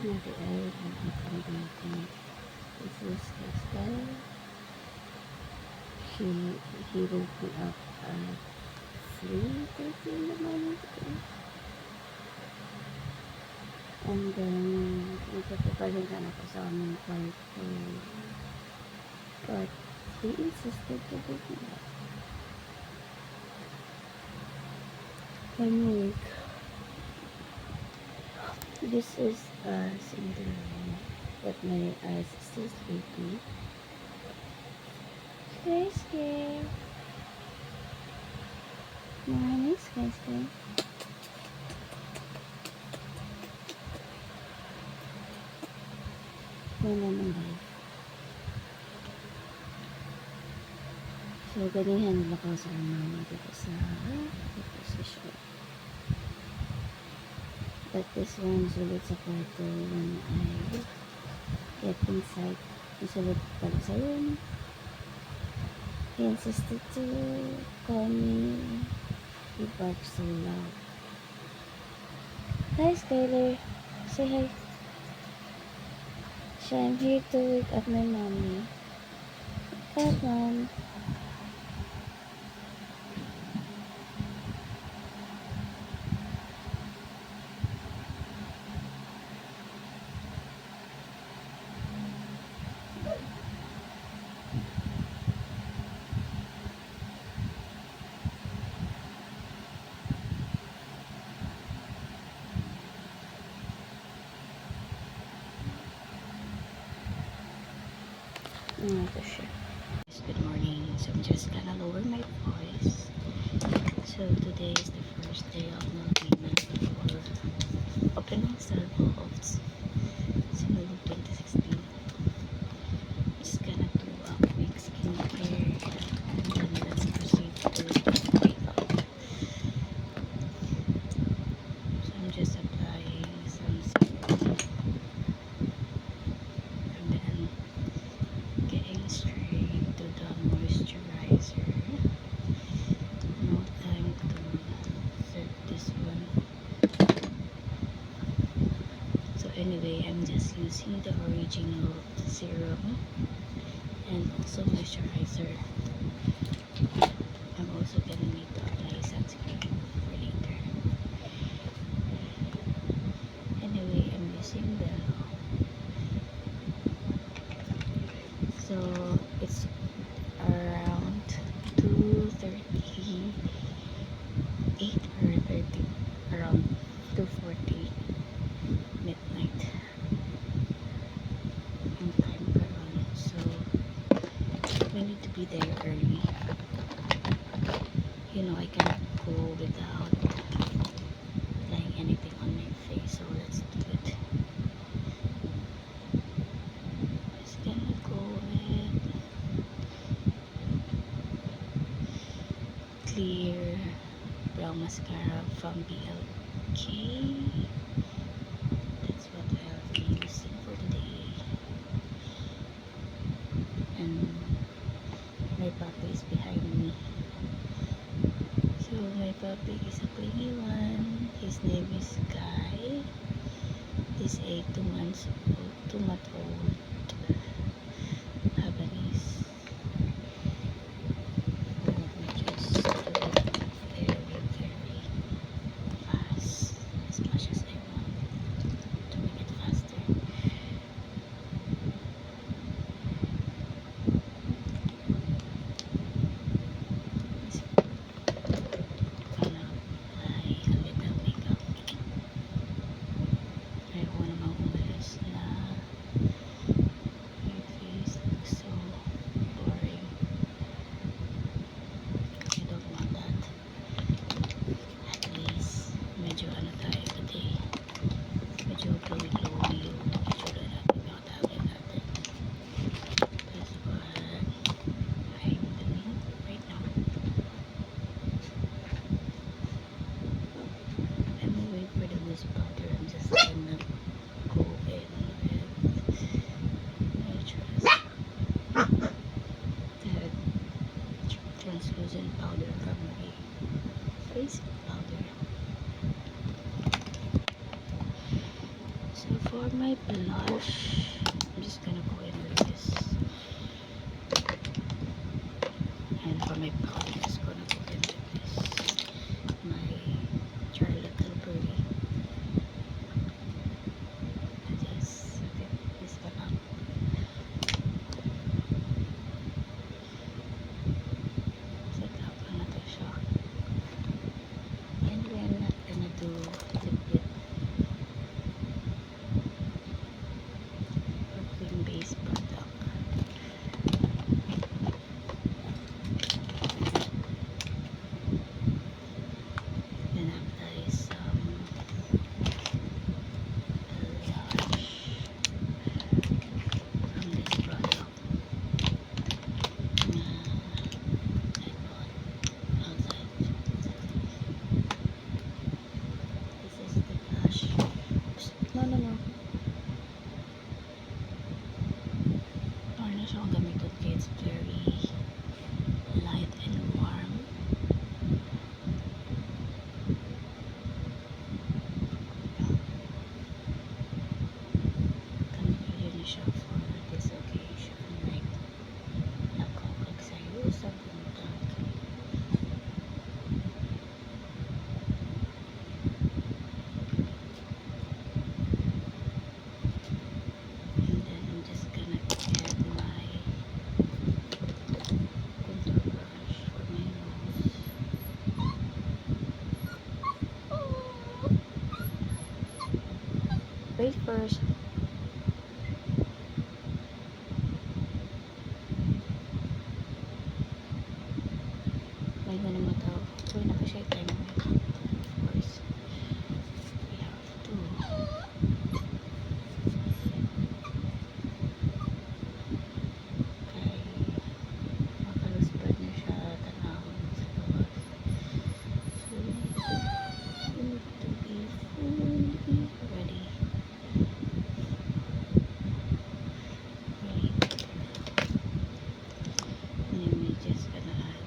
98 and 818. This is his guy. He woke me up at 3:30 in the morning today. And then, nagpapapahinga ako sa aming kwarto. But, he insisted to wake me up. Anyway, this is us in the room, but my eyes are still sleepy. Sky. Morning, Sky. Yan naman guys. So, ganihan nila ko sa mama dito sa position. But this one is ulit sa kwarto when I get inside. Isulit pala sa room. He insisted to call me. He barks so loud. Hi, Skyler. Say hi. So, I'm here to wake up my mommy. Come on. Good morning. So I'm just gonna lower my voice. So today is the first day of November for opening salvo of Sinulog 2016. Just gonna do a quick skincare and then let's proceed to makeup. So I'm just applying some serum and then getting straight to the moisturizer. No time to set this one. So anyway, I'm just using the original serum and also moisturizer. I'm also gonna need to apply sunscreen for later. Anyway, I'm using Bello. So it's around 2:38 or 30, around 2:40 midnight in time Peron. So we need to be there early. You know, I can't go without applying anything on my face, so let's do it. Just gonna go with clear brown mascara from BLK. That's what I'll be using for today. And my puppy is behind me. So my puppy is a clingy one. His name is Guy. He's a 2 month old Habanese. Let me just do it very fast, as much as I want to make it faster. Gonna apply a little makeup. Ayoko namang umalis na my face looks so boring. I don't want that. At least medyo ano tayo today, medyo glowy yung itsura natin, yung tabi natin. That's what I'm doing right now. I'm waiting for the loose powder. I'm just gonna go in with my translucent powder from my face powder. So for my blush, I'm just gonna go in with this. And for my powder, I'm just gonna go in with this. My Charlotte Tilbury. Just okay, this one up. Set up na to siya. And we're not gonna do liquid or cream-based product. Then apply some blush from this product na I bought outside. This is the blush. Oops. No. Ano siya ang gamitin kaya it's very light and warm. Gamit ko yun siya for this occasion. Like, nakakagsayo sa buntag. And then I'm just gonna get my contour brush for my nose. Wait first. May na naman tao. Uy, nakashake tayo ng makeup. Of course, we have to. Kay makalusbad na siya tanahon sa gawas. So, we need to be fully ready. Really. And then we just gonna add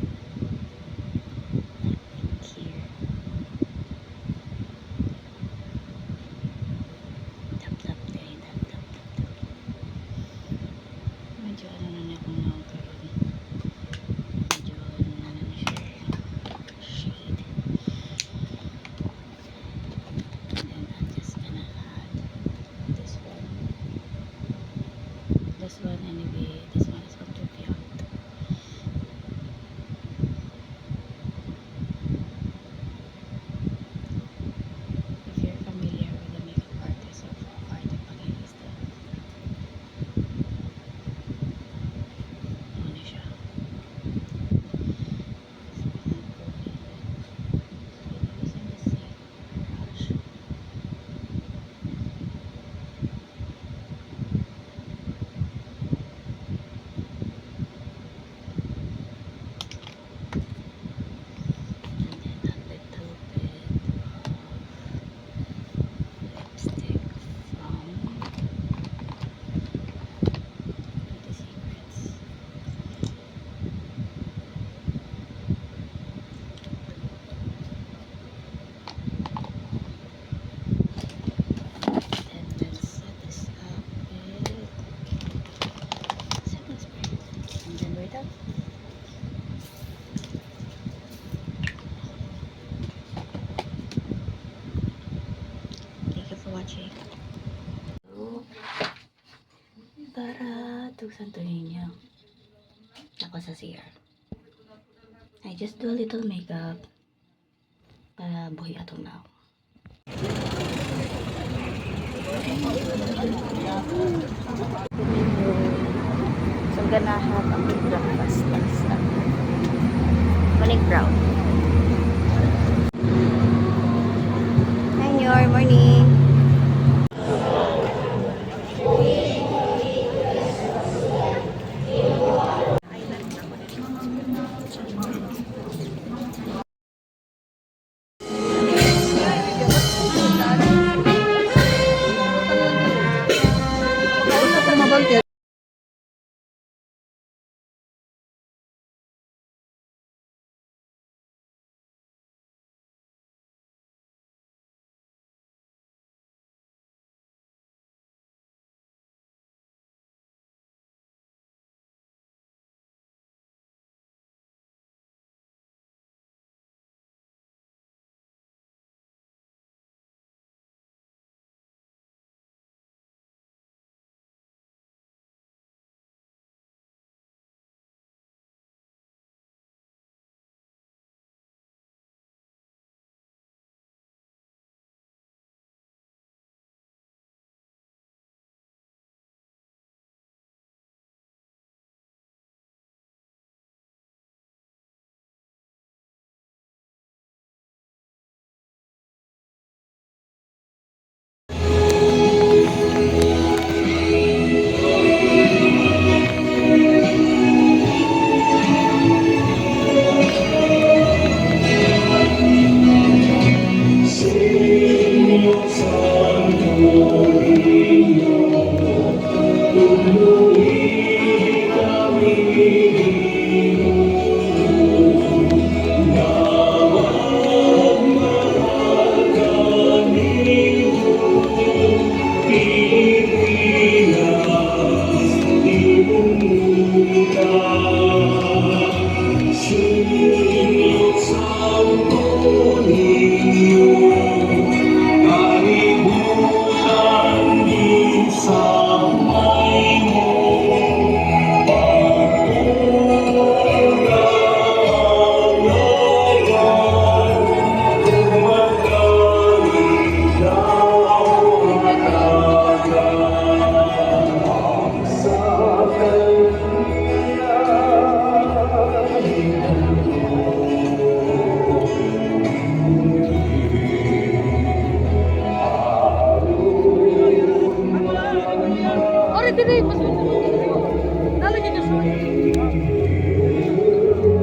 that here. Tap tayo, tap. Medyo ano na akong nakakaroon. Medyo ano na siya shade. And then I'm just gonna add this one. This one anyway, this one is going to be out. If you're familiar with the makeup artist of Arte Pangilista, ano siya. So, I'm going with using the same brush. And then a little bit of lipstick from Beauty Secrets. Then let's set this up with setting spray. And then we're done. Thank you for watching. So, para tugsantuhin niyo ako sa CR. I just do a little makeup para buhay atong now. So I'm gonna have a quick breakfast and stuff. Morning brown. Hi, Nyor. Morning.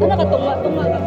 Ano ka tunga-tunga ka?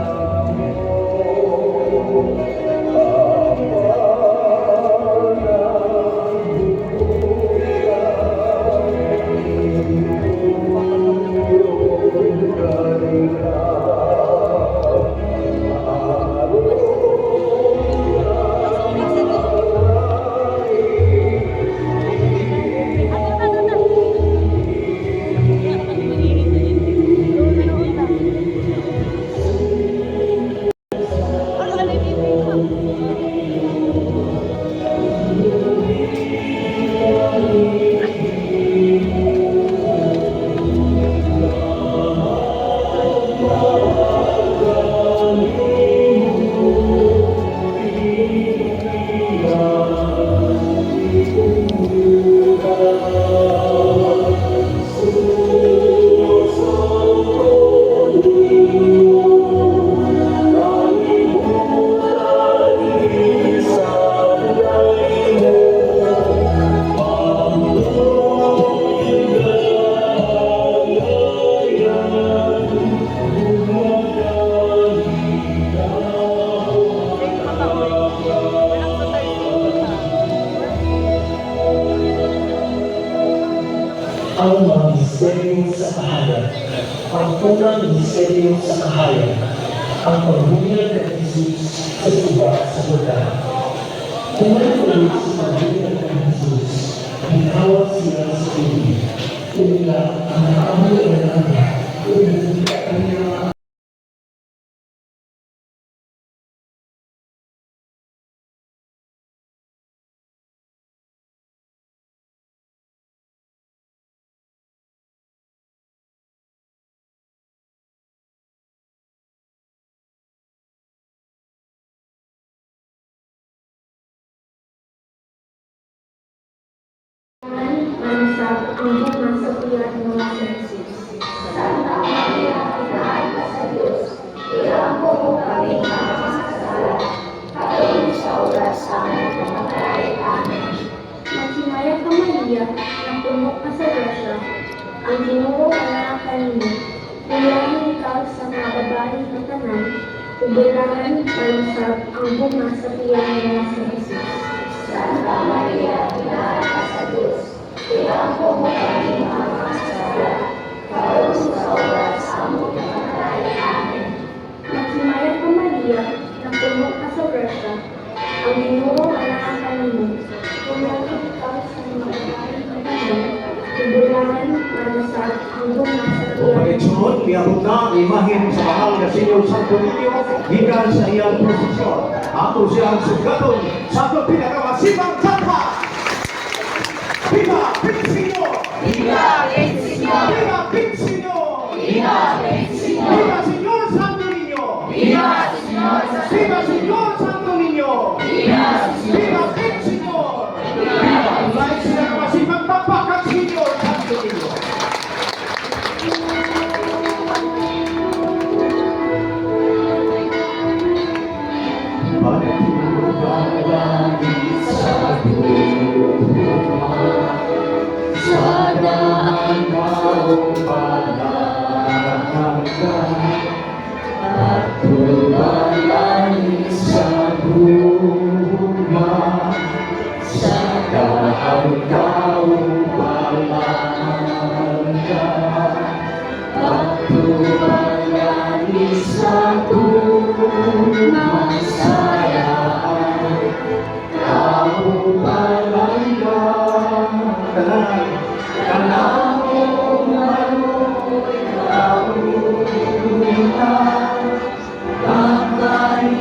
Ang mga misteryo sa kahayan. Ang unang misteryo sa kahayan, ang pagbunyag ng Jesus sa tuba sa Jordan. Kumalik ulit sa pagbunyag ng Jesus, hinawa siya sa tubig. Tumila ang naamoy ng langit, tumila ang kanyang Mansab ang nasa ulat ng mga Jesus. Santa Maria, Inaay ka sa Diyos, ilampo mo kami mga kasasala, karon sa oras sa aming pagkamatay. Amen. Magsimaya ka Maria, ang puno ka sa grasya, ang Ginoo anak kanimo, pulahin ikaw sa mga babae na tanan, ubulangan mansab ang bunga sa tiyan ng mga Jesus. Santa Maria, Inaay ka sa Diyos, ilampo mo kami mga kasasala, karon sa oras sa aming pagkamatay. Amen. Magsimaya ka Maria, na puno ka sa grasya, ang Ginoo anak kanimo, pulahin ikaw sa mga babae na tanan, ubulangan mansab ang bunga sa tiyan. Pagsunod, iabot na ang imahen sa mahal na Senyor Santo Niño gikan sa iyang prosesyon. Ato siyang sugaton sa atong pinakamasibang kanta. Viva Pinsinyo! Viva el Señor! Viva Pinsinyo! Viva el Señor! Viva Senyor Santo Niño! Viva el Señor! Viva Senyor Santo Niño! Viva el Señor! Viva Pinsinyo! Lahat sila kamasibang tapak ang Senyor Santo Niño!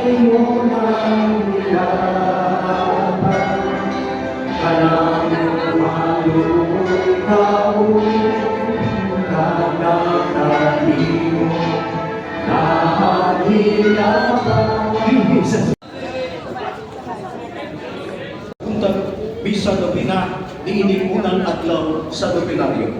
iyo ng nilaban. Kanang malulong kanang-kanino na hinaban. Punta bisa gabi na diinig unang adlaw sa Dominaryo.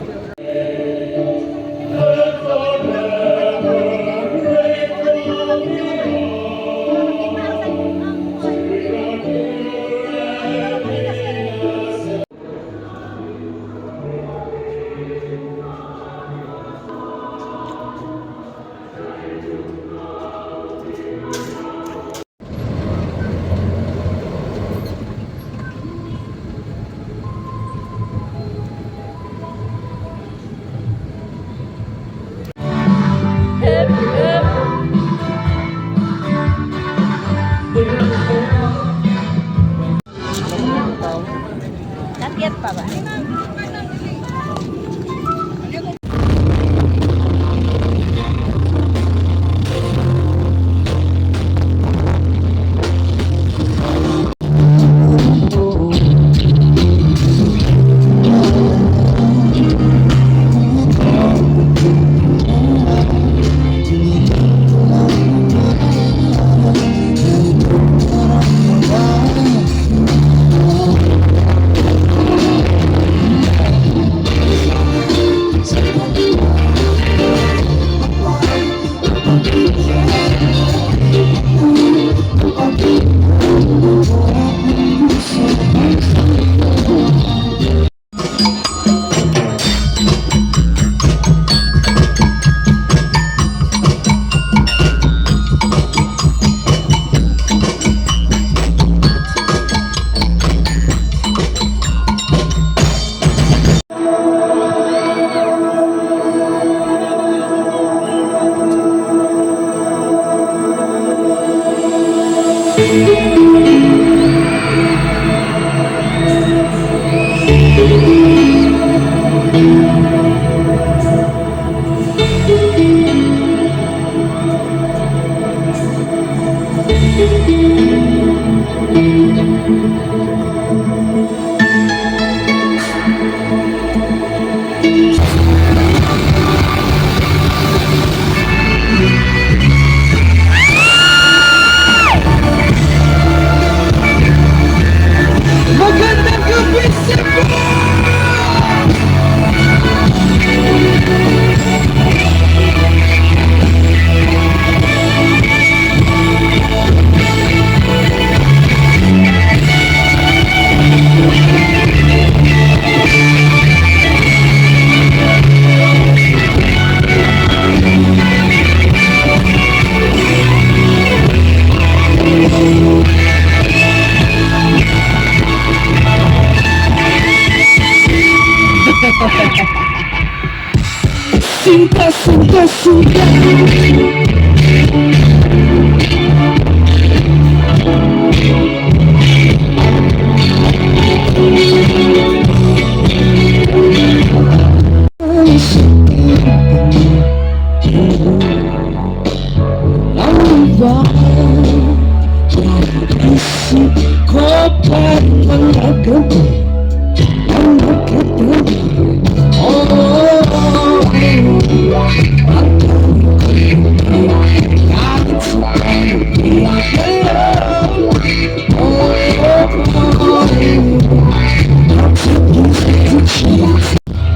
Lagyat pa ba? Cinta, cinta, cinta.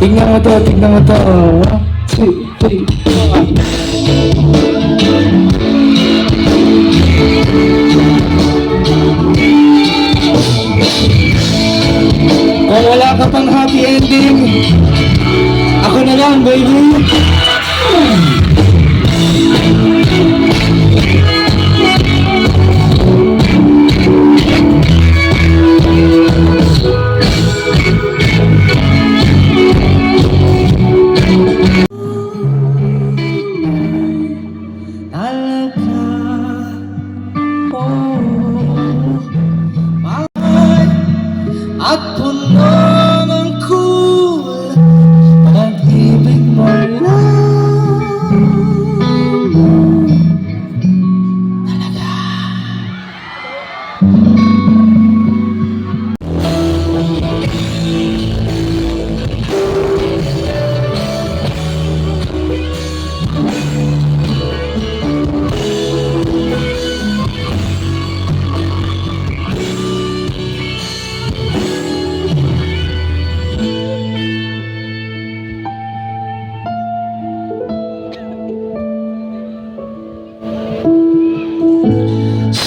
Tingnan mo to, tingnan mo to. 1, 2, 3. Kung wala ka pang happy ending, ako na lang, baby.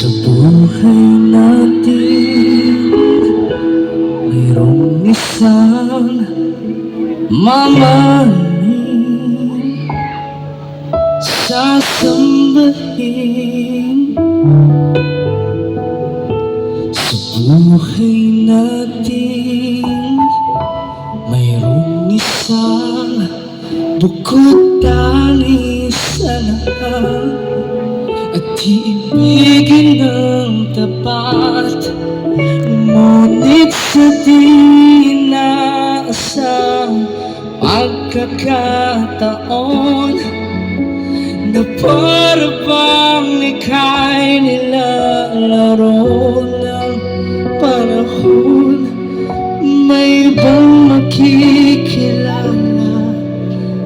Sa buhay natin, mayroong isang mamahalin, sasambahin. Sa buhay natin, mayroong isang bukod tali sa lahat, at iibigin ng tapat. Ngunit sa di inaasang pagkakataon, na para bang ika'y nilalaro ng panahon, may ibang makikilala,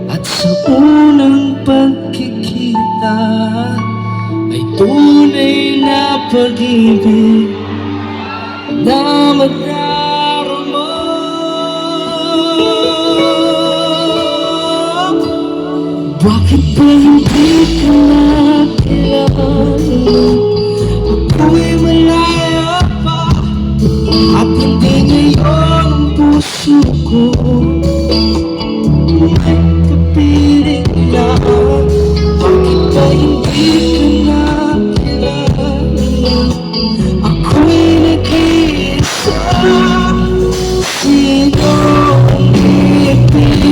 at sa unang pagkikita ay tunay na pag-ibig na magdarama. Bakit ba hindi ka nakilala? Ako'y malaya pa, at hindi ngayon ang puso ko may kapiling na. Bakit ba hindi ka nakilala? Ako'y nag-iisa, sino ang iibigin?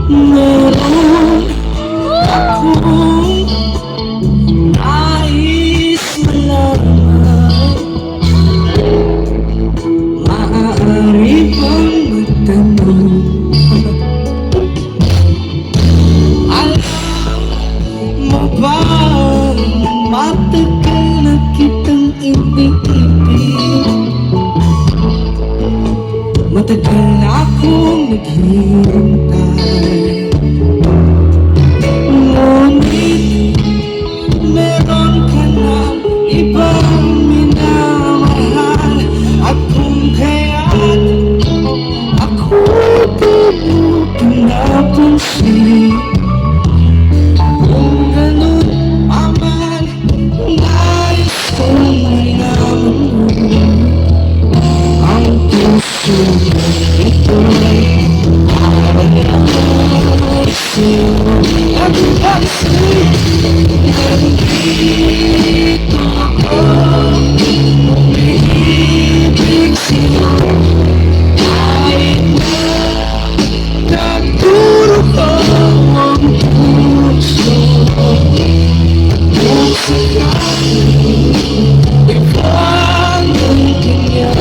Meron akong nais malaman, maaari bang magtanong? Alam mo ba, matagal na kitang iniibig, matagal na akong naghihintay. Ngunit meron ka ng ibang minamahal, at kung kaya't ako di mo pinapansin. Kung ganun paman, nais kong malaman mo ang puso mo ito'y parang sa'yo. At pansin, nandito ako, umiibig sa'yo. Kahit na nagturo ko ang puso, kung sakaling ikaw ang kanya,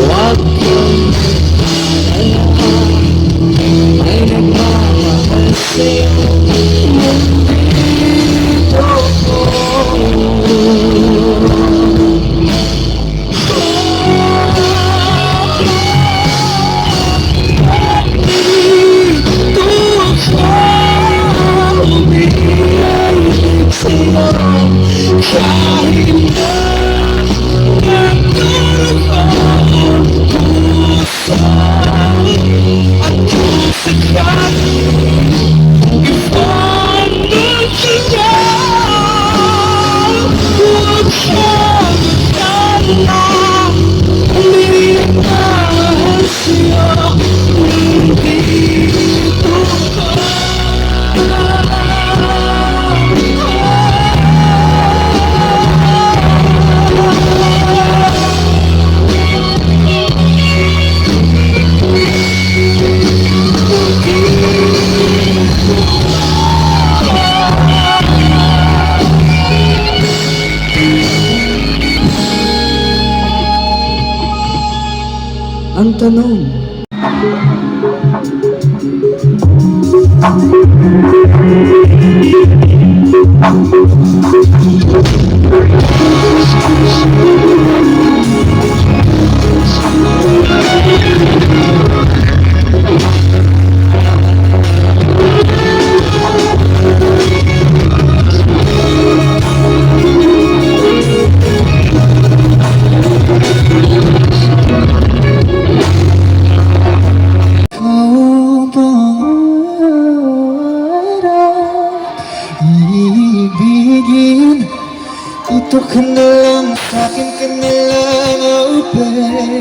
huwag kang mag-alala, may nagmamahal sa'yo. Nandito ako. Nandito ako, umiibig sa'yo. Kahit na nagturo ko ang puso, at kung sakaling ikaw ang kanya, huwag kang mag-alala, may nagmamahal sa'yo. Nandito ako. Ang tanong,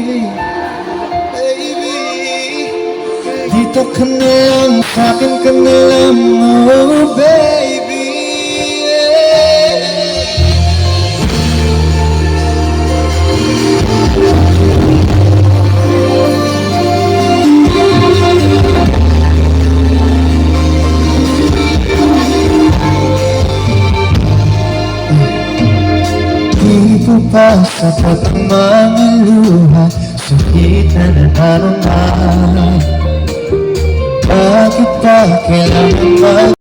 baby. Dito ka na lang, sa'kin ka na lang, oh baby. Di ko pa sapat ang mga luha, sakit na nadarama. Bakit pa kailangan mag-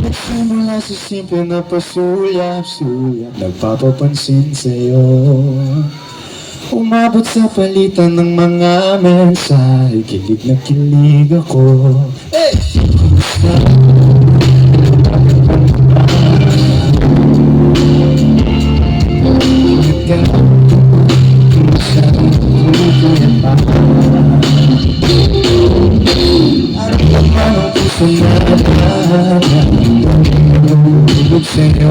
Nagsimula sa simple na pasulap-sulap, nagpapapansin sa'yo. Umabot sa palitan ng mga mensahe, kilig na kilig ako. Hey! Tulog sa'yo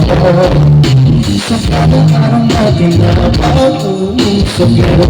sa kada araw natin na pag-uusap, pero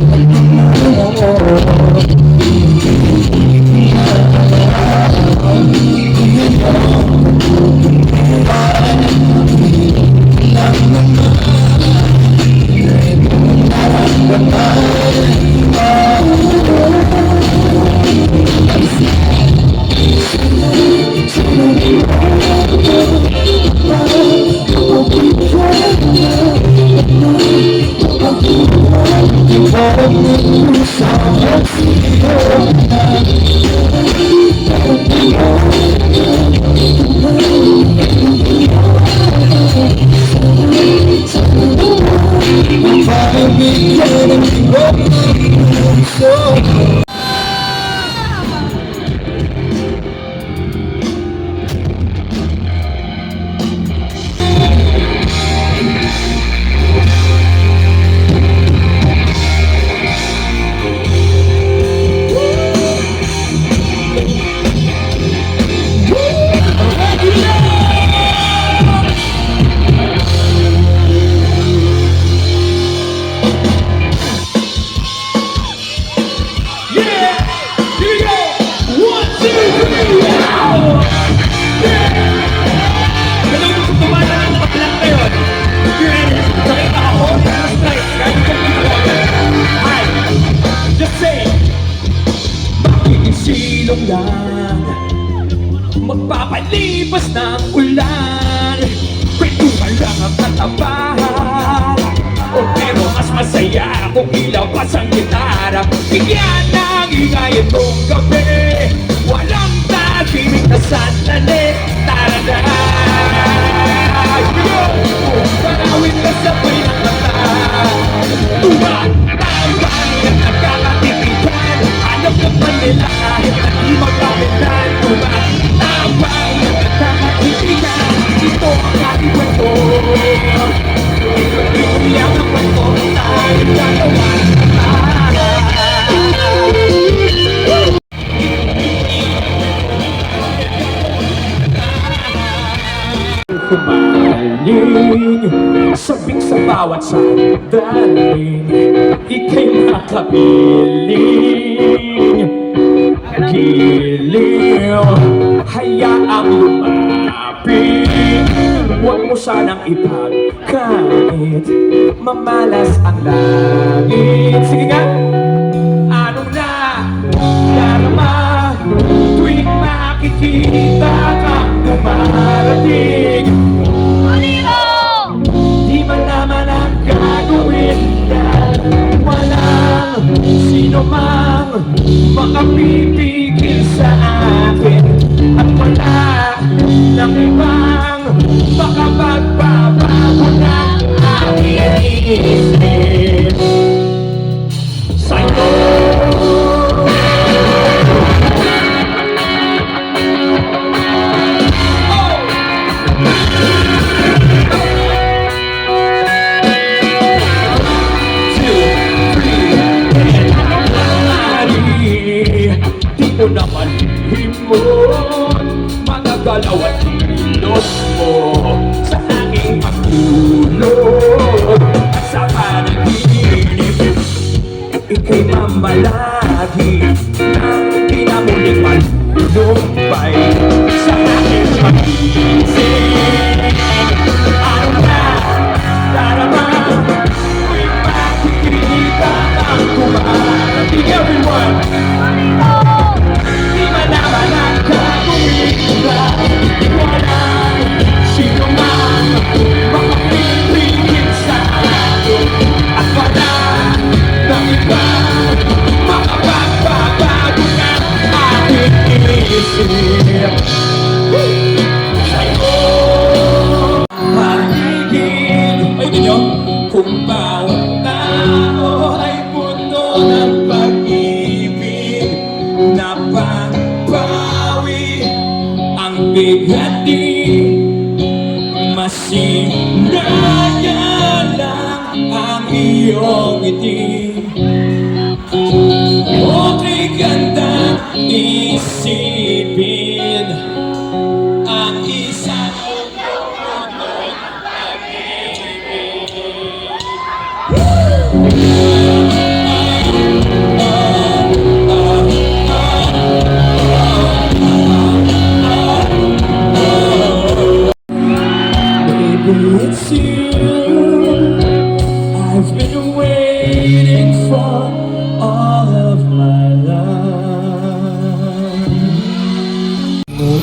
silong lang magpapalipas ng ulan. Kwentuhan lang ang katabahan, pero mas masaya kung ilabas ang gitara. Bigyan ng higayin mong gabi, walang tahimik na sandali. Tara na, parawin na sabay ng mata. Tumatambay at nagkakatipitan, hanap ng Manila kahit na di magkapitan. Tumatambay at nagkakatipitan, ito ang ating kwento. Iyak ang kwento, tayo gagawa. Kumaling, sabik sa bawat sandaling, ika'y makapiling. Giliw, hayaang lumapit, huwag mo sanang ipagkait, mamalas ang langit. Sige nga, anong nadarama tuwing makikita kang dumarating? Di man naman ang gagawin yan, walang sino mang makapipigil sa akin. Mga galaw at kilos mo sa aking pagtulog. At sa panaginip, ika'y mamalagi na pinamuling malulumbay sa aking pag-isip. Araw na, darama, may makikita ang kumarating. Everyone! Di malaman ang kagumila, walang sino man makapipigil sa akin. At wala ng iba makapagbabago ng aking isip. Sa'yo paligid, ay ninyo, kung bawat tao ay puno ng pag-ibig, napapawi ang bigati, masinaya lang ang iyong ngiti. Okay gandang isipin ang isang puno ng pag-ibig. Baby, it's you I've been waiting for all of my life.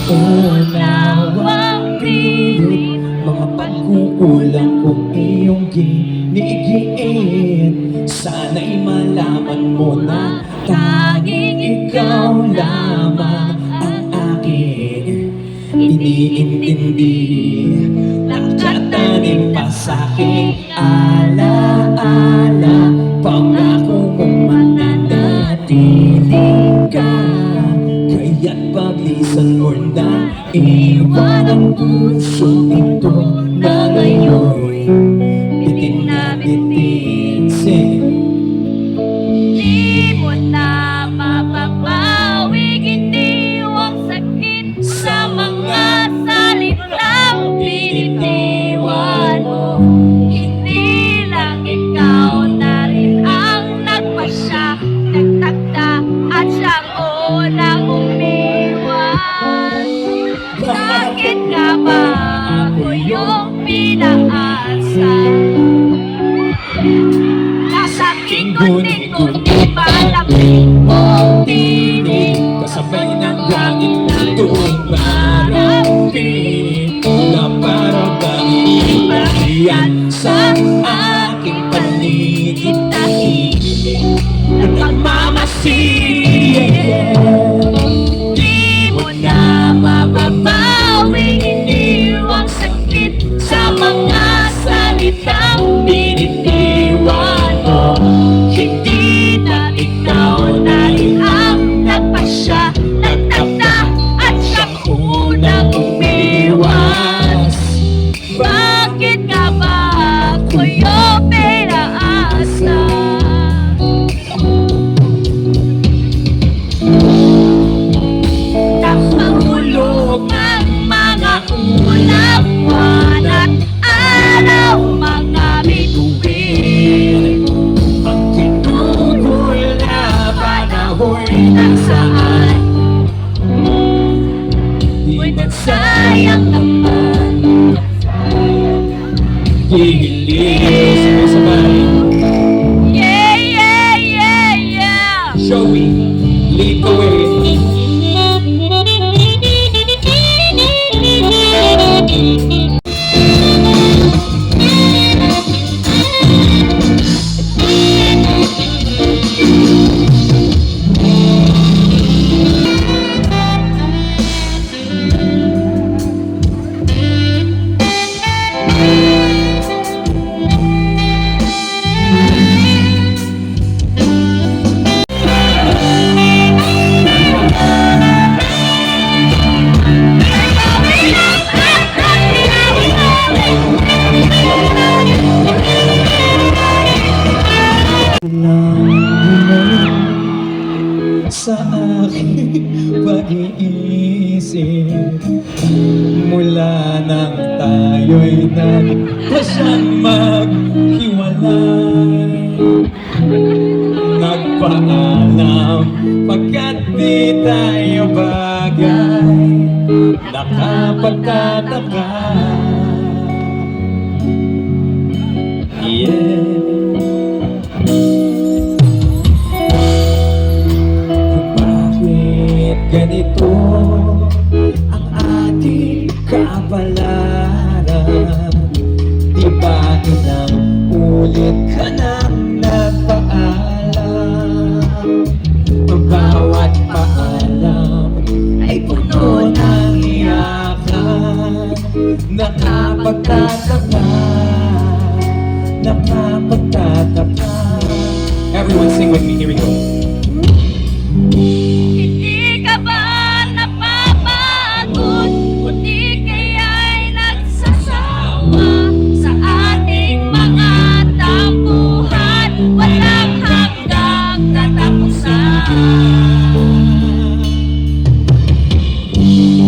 Unawang pilit, mga pagkukulang kong iyong ginigiit. Sana'y malaman mo na tanging ikaw lamang ang aking iniintindi. Nakatanim pa sa'king alaala, pangako mong mananatili ka. Kaya't paglisan mo na iwan ang puso ito na ngayon'y bitin na bitin. di mo na mapapawig, iniwang sakit sa mga salitang binitiwan mo. Hindi lang ikaw na rin ang nagpasya, nagtakda at siyang unang umiwas. Bakit nga ba ako yung pinaasa? Nasa aking kundi-kundi malapit mong tinig, kasabay ng langit na tumarating, na parang bangin sa aking paligid. tahimik na pagmamasid. Di mo na mababawing iniwang sakit sa mga salitang binitiwan mo. Hindi na ikaw na rin ang nagpasya, nagtakda at siyang unang umiwas. Bakit nga ba ako yung pinaasa? Napahulog ang mga ulap-wan at araw, mga bituin. Ang tinugol na panahon Nasaan? di man Sayang naman. gigiling. Sabay-sabay, Yeah, yeah, yeah, yeah. Joey, lead the way. mula nang tayo'y nagpasyang maghiwalay. Nagpaalam pagkat di tayo bagay, nakapagtataka. Yeah. Kung bakit ganito ang ating kapalaran, di ba ilang ulit ka nang nagpaalam? Bawat paalam ay puno ng iyakan. Nakapagtataka, nakapagtataka. Everyone sing with me, here we go. Hindi ka ba napapagod? Kundi kaya'y nagsasawa sa ating mga tampuhan, walang hanggang katapusan.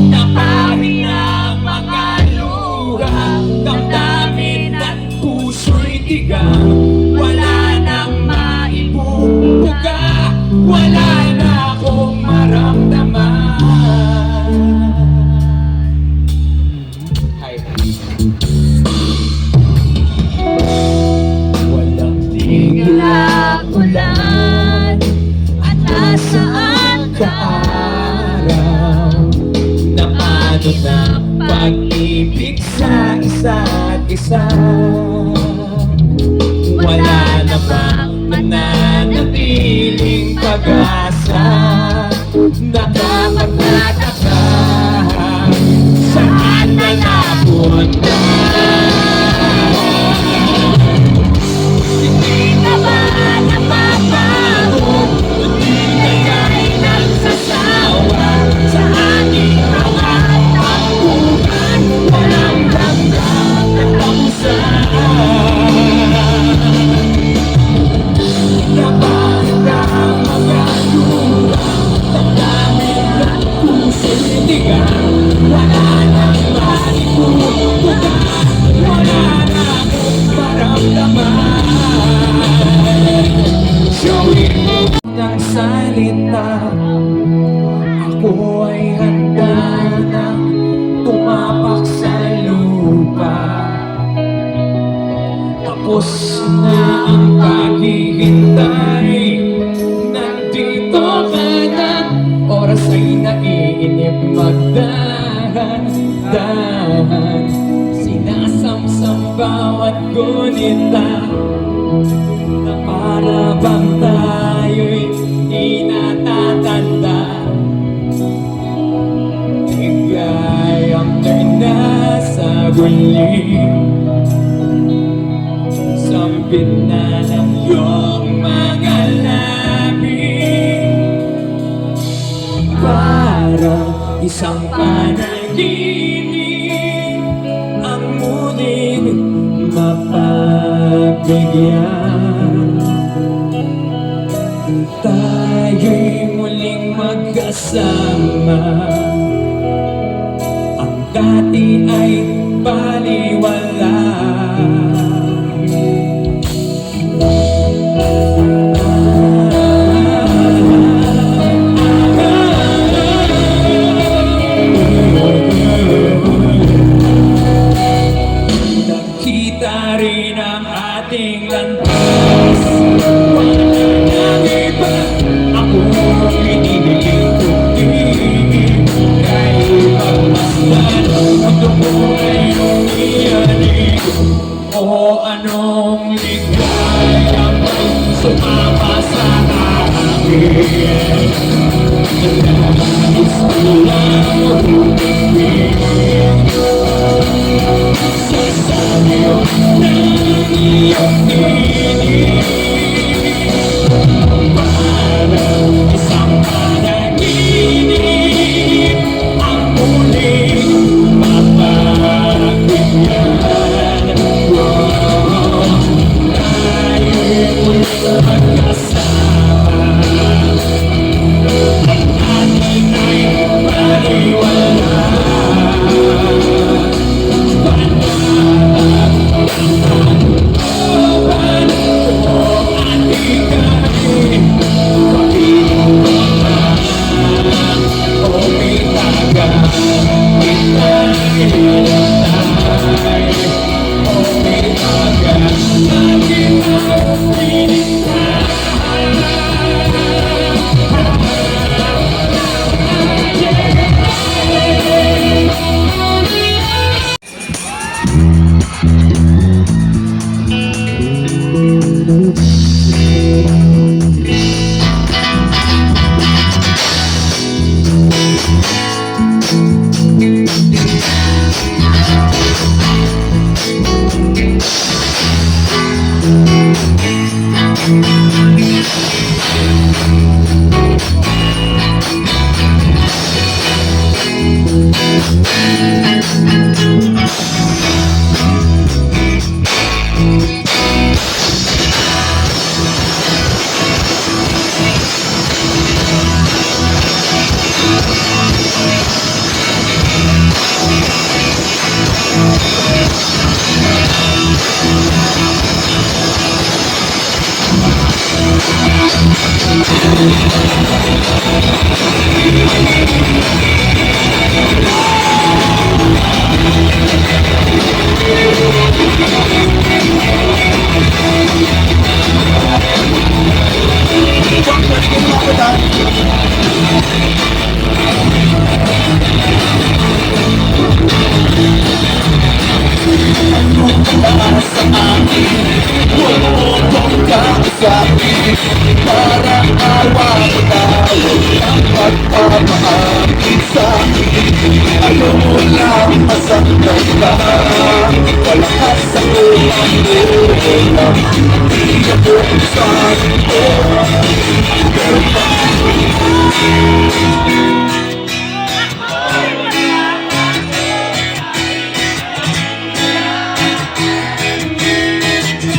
Naparin ang mga luha, damdamin at puso'y tigang. Wala nang maibubuga, wala na akong maramdaman. Walang tigil Bigla ulan at nasaan ka? araw na ano na pag-ibig sa isa't isa. Wala na bang mananatiling pag-asa? Nakapagtataka, saan na napunta? Hindi ka ba napapagod? Kundi kaya'y nagsasawa sa ating mga tampuhan, walang hanggang katapusan. Naparin ang mga luha, damdamin at puso'y tigang. Wala nang maibubuga, wala na akong maramdaman. Showing ng salita, ako ay handa na tumapak sa lupa. Tapos na ang paghihintay, nandito ka na, oras ay naiinip, magdahan-dahan. Sinasamsam bawat gunita, na para bang tayo'y inatatanda. Ligayang nasa huli, sampit na ng iyong mga labi. Parang isang panaginip ang muling mapagbigyan. Tayo'y muling magkasama, ang dati ay baliwala. Nakita rin ang ating landas, wala nang iba, ako inihiling kundi. Kahit pagmasdan, mundo ko ay umiyan.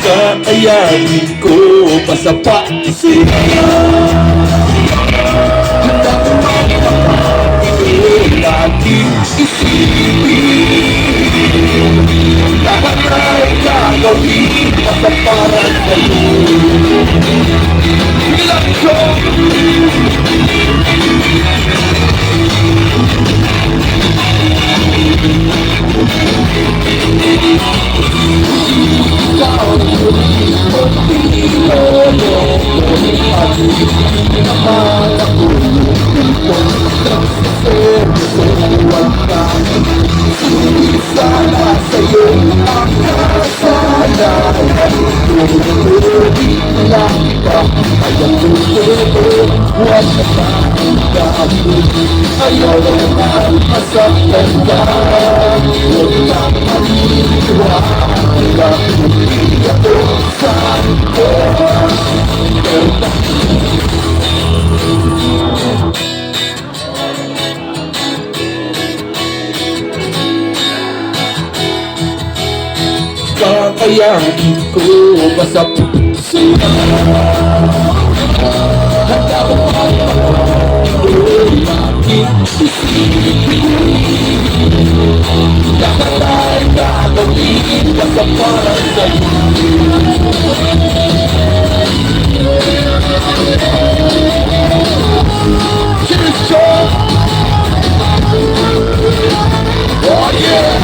Kakayanin ko pa sa pagsira. Handa ko laging isipin lahat ay gagawin basta para sa'yo. Ilan ko ayaw naman masaktan ka. Huwag kang maniwala, hindi ako santo. Kakayanin ko ba sa puso? Handa ko laging isipin lahat ay gagawin basta para sa'yo. Cheers, John! Oh yeah!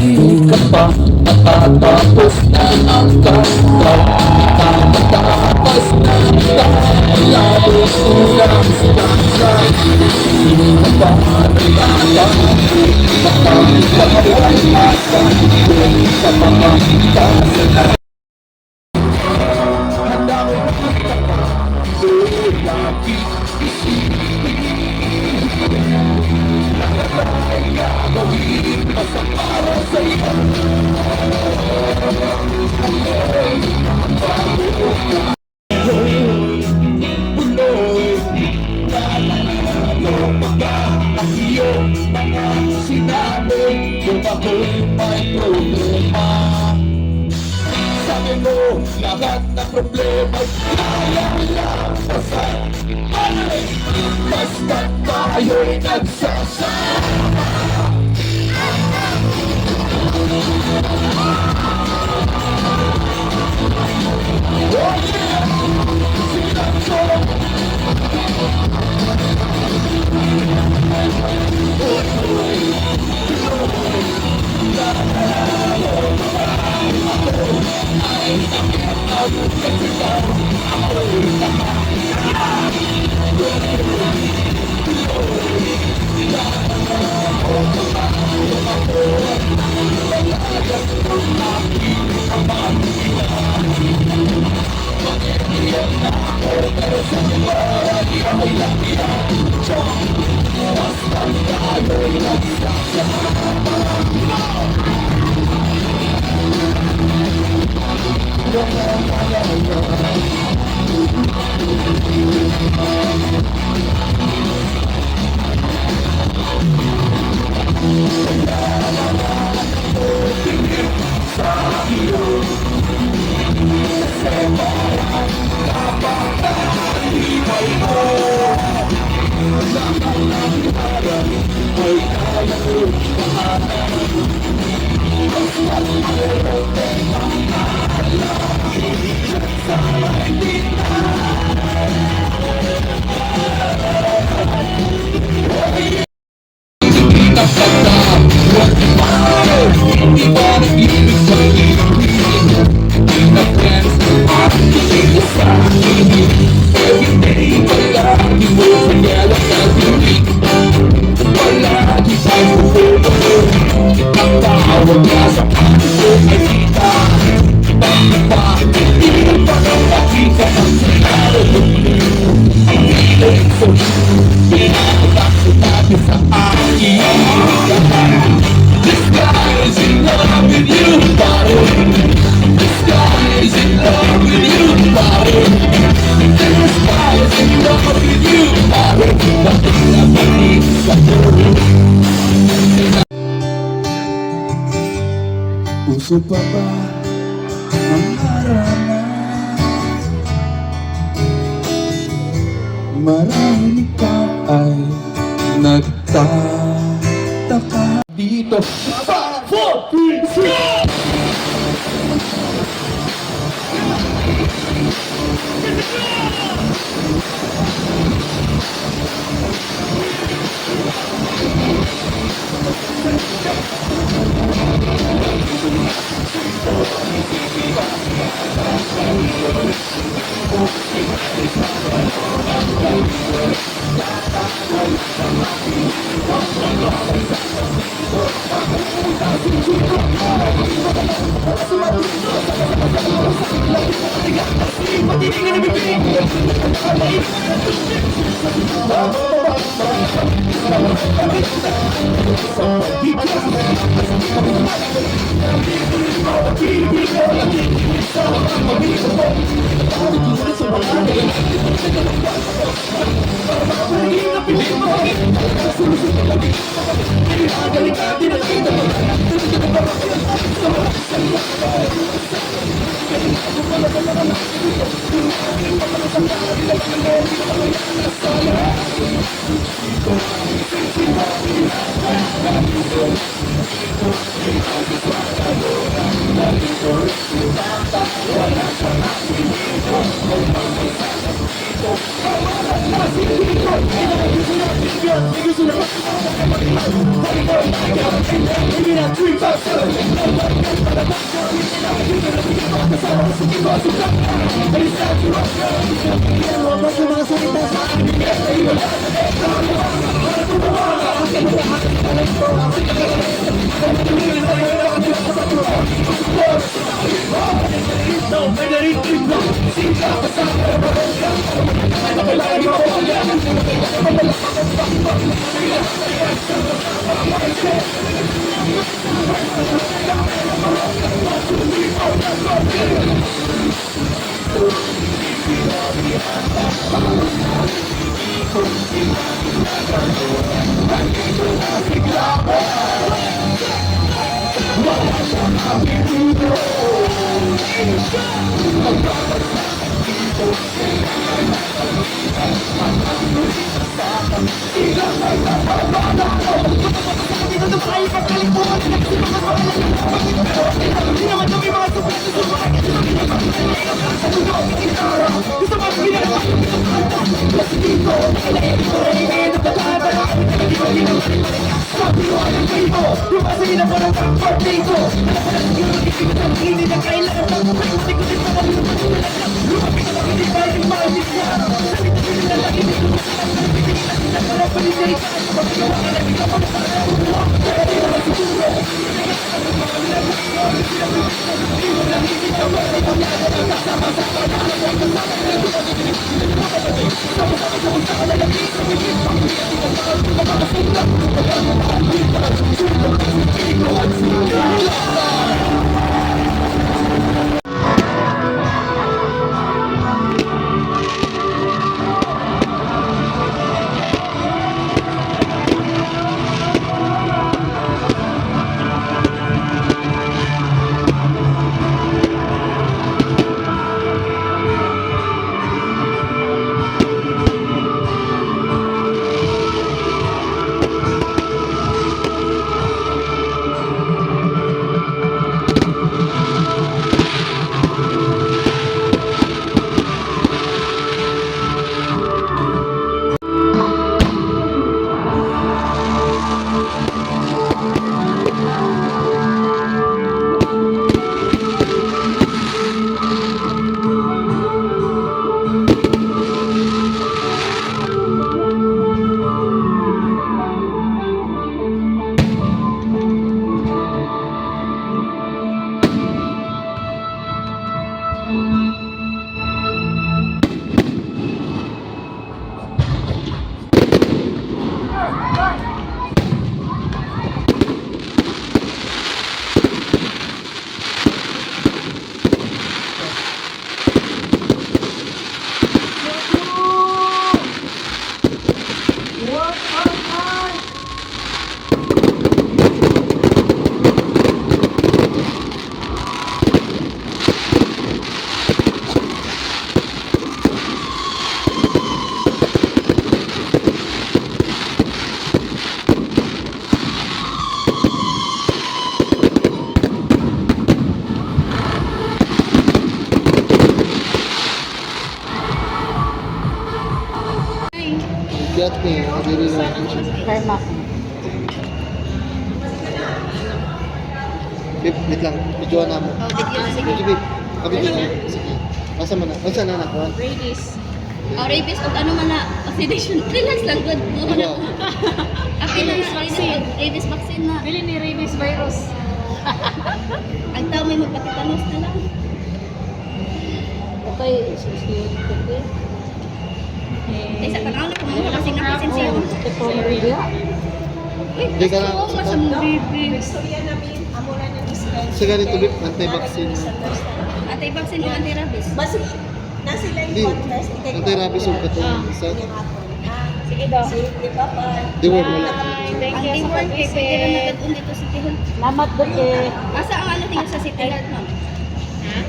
Hindi ka pa matatapos na ang kanta. Matatapos na ang lalo unang sinasa. Hindi ka pa matatapos mapagkawal asa doon sa mga kasalanan. Handa ko lagi gawin basta para sa'yo. Puloy, lalalo pa ang iyong mga sinabi kung ako'y may problema. Sabi mo, lahat ng problema'y kaya lang pasan. Basta tayo'y nagsasama. Oh yeah! Sinasong Mula sa kanto ay kita Ibang iba, hindi na pa ng makita ng sinalo Ang feeling so true Pinapagkakot natin sa akin This guy is in love with you, buddy This guy is in love with you, buddy This guy is in love with you, buddy Bakit na balik sa dulo Puso pa ba ang harana? Marahil ikaw ay nagtataka dito. 5, 4, 3, 2 Ang Bigat ni, dili na. Karma. Bib, wait lang. Videoan na mo. Oh, video na sige. Sige, Bib. Kabidyo na. Sige. Asa man na? Asa na nakuha? Oh, rabies o ano man na vaccination. Relax lang, good. Ano na. Apil na rabies vaccine na. Bili ni rabies virus. Ang tao may magpatitanos na lang. Okay, susunod ko ko. Eh, sa tanaw na kumuha kasi napasin siya. Ito na rin. Hindi ka na. Oo, sa mga baby. Sa ganito, Bib, anti-vaccine. Anti-vaccine o anti-rabies? Hindi. Anti-rabies yung katong isa. Sige daw. Di work wala. Thank Ang you sa D-Word kay pwede rin pag-visit. nagatun dito sa City Hall. Salamat doon eh. Asa ang ano tingin sa City Hall, ma'am?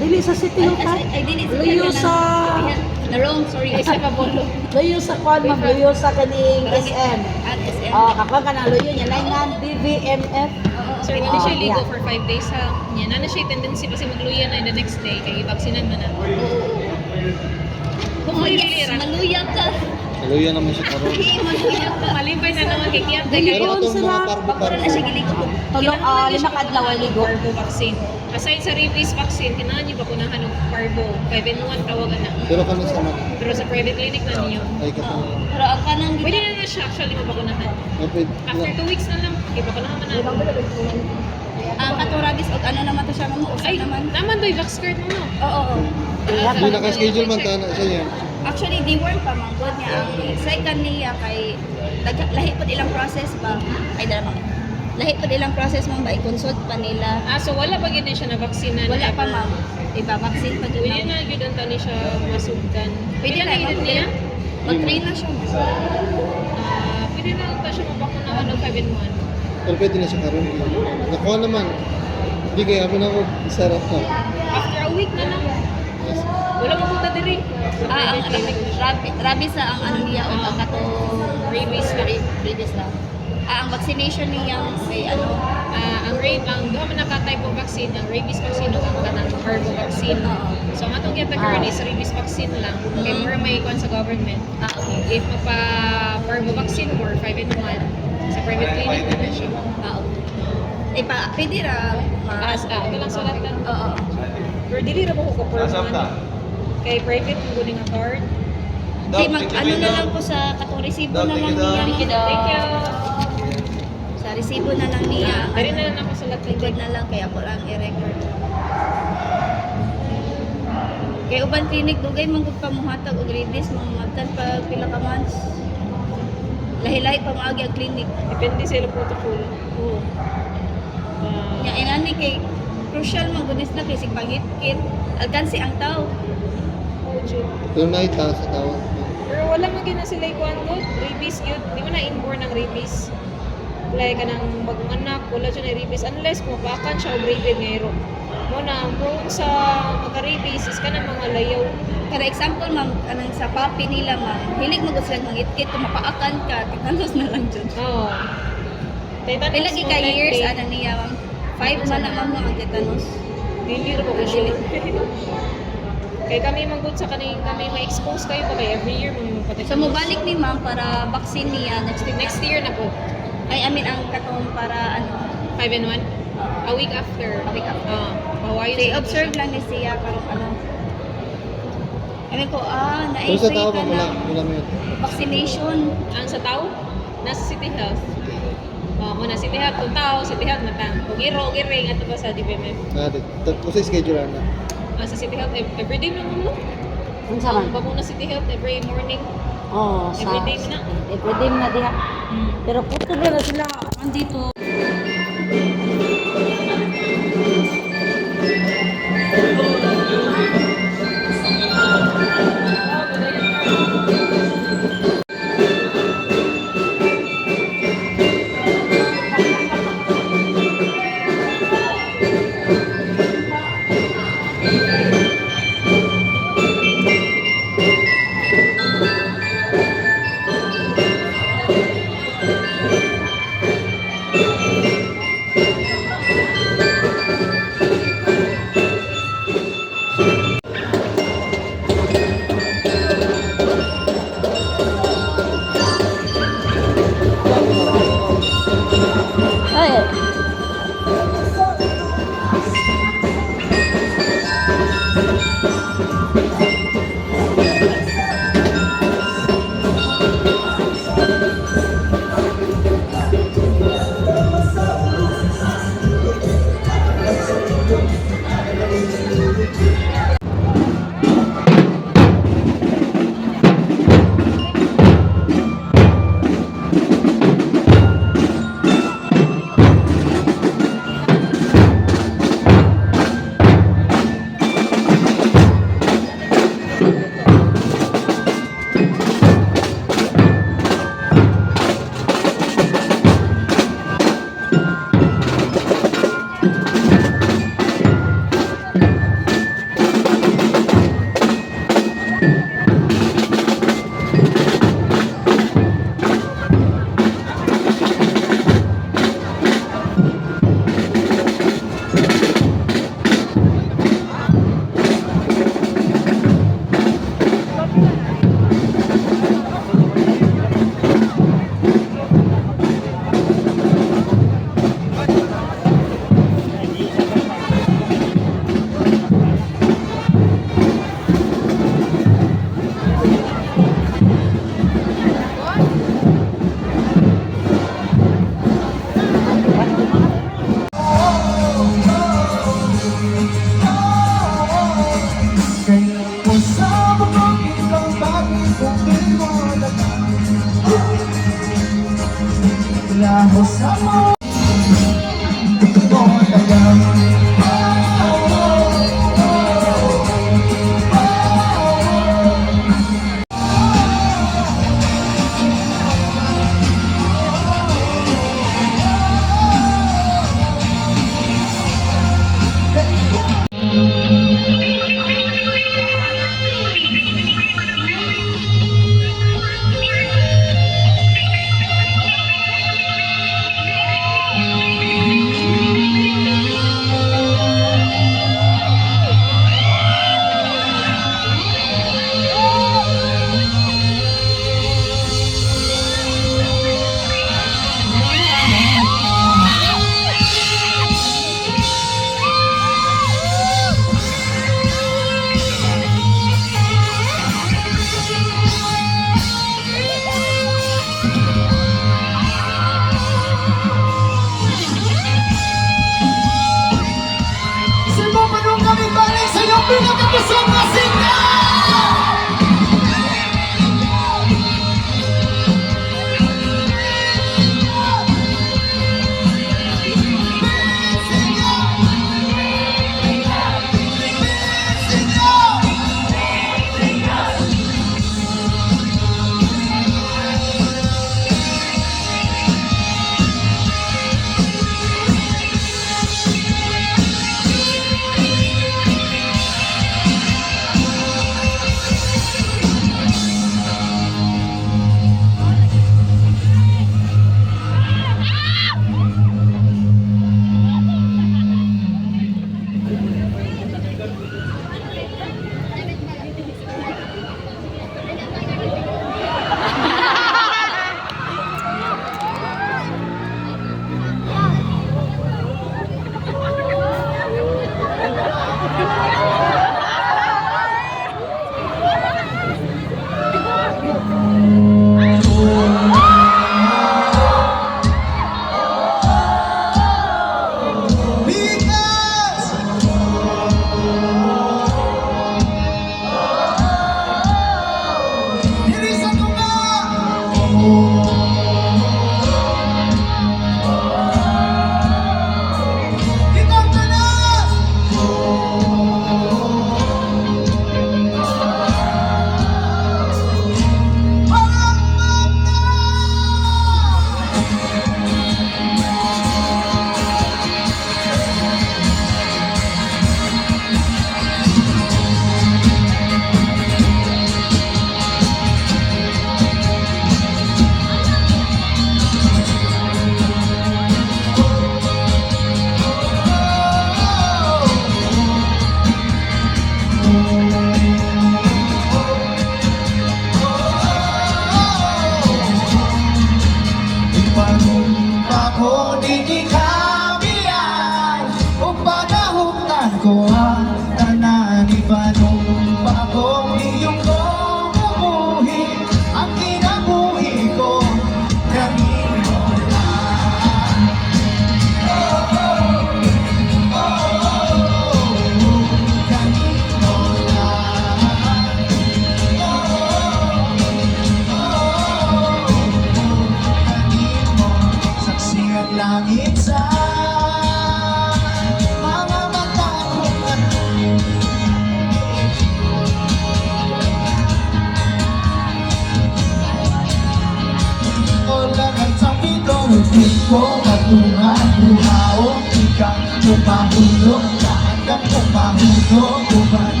Dili sa City Hall ka? Ay, dili sa Luyo City sa... Hall. Na wrong, sorry. Isa pa bolo. Luyo sa kwan, ma'am. Luyo sa kaning SM. At SM. Oh, kapag ka na luyo niya, laingan, DVMF. Sir, Ah, hindi siya ligo yeah. for 5 days ha. Yan, na siya tendency kasi magluya na the next day kay vaksinan man na. Oh, yes, maluya ka. Haluyan naman siya karon. Maluya ka. Malimpay na naman kay Kiyat. Pero Diligon katong sila. mga parbo Pagpura na siya giligo. Tulong, lima kadlaw ang ligo. Parvo vaccine. Aside sa rabies vaccine, kailangan niyo bakunahan ng parvo. 5-in-1 tawagan na. Pero kami sa mga. Pero sa private clinic na ninyo. Ay, katong. Pero ang kanang Pwede na siya actually mabakunahan. After 2 weeks na lang, ibakunahan man na. ang katurabis o ano naman to siya mga usap Ay, naman. naman doy vax-card mo no. Oo. Hindi naka-schedule man ta na sa niya. Actually, di work pa man good niya. Ang second niya kay lahi po ilang process ba? Ay dala mga. Lahi po ilang process man ba i-consult pa nila. Ah, so wala pa gid siya na vaksina. Wala pa ma'am. Iba vaccine pa dun. Pwede na gyud antani siya masugdan. Pwede na gid niya. mag-train na siya. Ah, pwede na ta siya mabakunahan ng 5-in-1. Pero pwede na siya karon. Nakuha naman. Hindi kaya ako na ako isarap na. After a week na lang. Wala mo punta diri. Ang rabies sa ang ano niya o ang katong rabies na. Ang vaccination niya may ano Ang duha man naka-type of vaccine, ang rabies vaccine ug ang kanang parvo vaccine. So ang atong gitakaron is rabies vaccine lang. Kay more may kuan sa government. okay. If magpa parvo vaccine more 5-in-1 sa private clinic na siya. Okay. Pwede ra. Ito lang sulatan. Oo. Pero dili ra mo ko per kay private mo guni nga card. Di ano na lang po sa katong resibo na lang niya. Thank you. Sa resibo na lang niya. Dari na lang ako sulat Likod na lang kaya ko lang i-record. Kay uban clinic dugay man gud pamuhatag og rabies mamatan pag pila ka months. Lahi-lahi pa maagi ang clinic. Depende sa ilang protocol. Oo. Nya inani kay crucial man gud na kay sig panghit-kit. Alkansi ang tao. Pero naita sa tawag. Pero wala man gina sila ikuan good. Rabies yun. Di mo na inborn ng rabies. Wala ka ng bagong anak, wala siya na rabies. Unless kung mapakan siya o rabid ngayon. Mo na, ang prone sa magka-rabies is ka ng mga layaw. For example, ma'am, anong sa papi nila, ma'am, hilig mo gusto mangitkit, kung mapaakan ka, titanos na lang dyan. Oo. Tetanus Pila ka mo, years, type A. ano niya, ma'am? 5 man na, ma'am, ang titanos. Dili ra ko siya. Kaya kami manggod sa kami ma-expose kayo ba kay every year mo magpatay. So, mabalik ni ma'am para vaccine niya next year na po. Ay, I mean, ang katong para, ano, 5-in-1. A week after. A week after. Bawayan say, sa observe lang ni siya, karong ano. I mean ko, Pero sa na-free tao ka pa wala. na. Wala mo yun. Vaccination. Ang sa tao, nasa City Health. Muna City Health, kung tao, City Health, matang. Kung iro-ring, ato ba sa DBMF? Tapos sa schedule na. Sa City Health, everyday mo mo. Kung saan? Bago na City Health, every morning. Oh, sa... Everyday mo na. Everyday mo na diha. Pero puto na sila. Andito.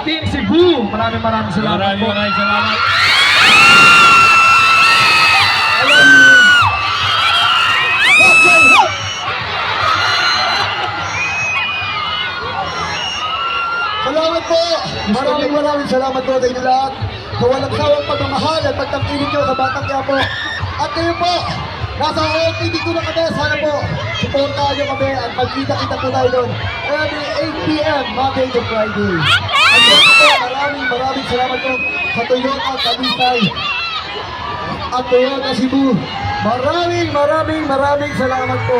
Team Cebu. Maraming salamat po. Maraming salamat. Salamat po! Maraming salamat po sa inyo lahat sa walang sawang pagmamahal at pagtangkilik nyo sa Batang Quiapo. At kayo po, nasa OPD ko na kami. Sana po, supportahan nyo kami at magkita-kita po tayo doon. Every 8 p.m. Monday to Friday. At yan po, maraming salamat po sa Toyota Talisay at Toyota Cebu. Maraming salamat po.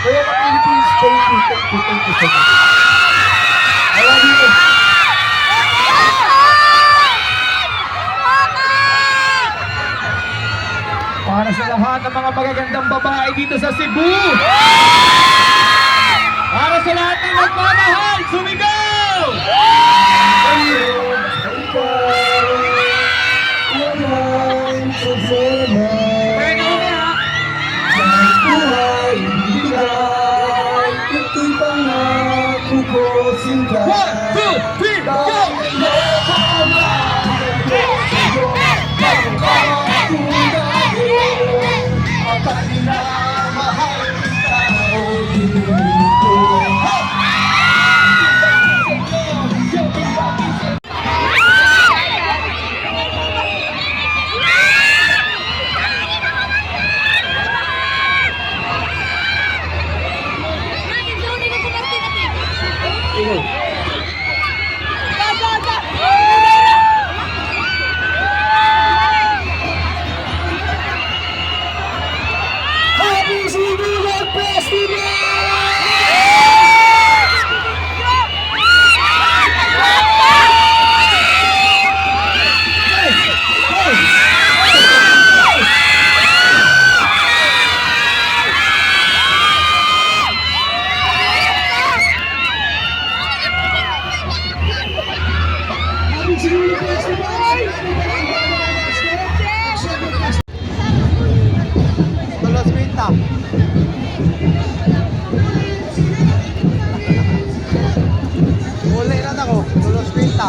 Toyota Philippines, thank you so much. I love you. Para sa lahat ng mga magagandang babae dito sa Cebu. Happy Sinulog Festival! Tulos Pinta. Uli na ako, Tulos Pinta.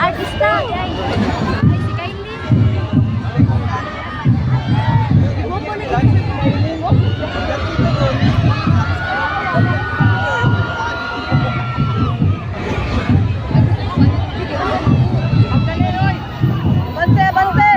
Artista, guys. Ay, si Kylie. Bante, bante!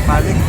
Balik.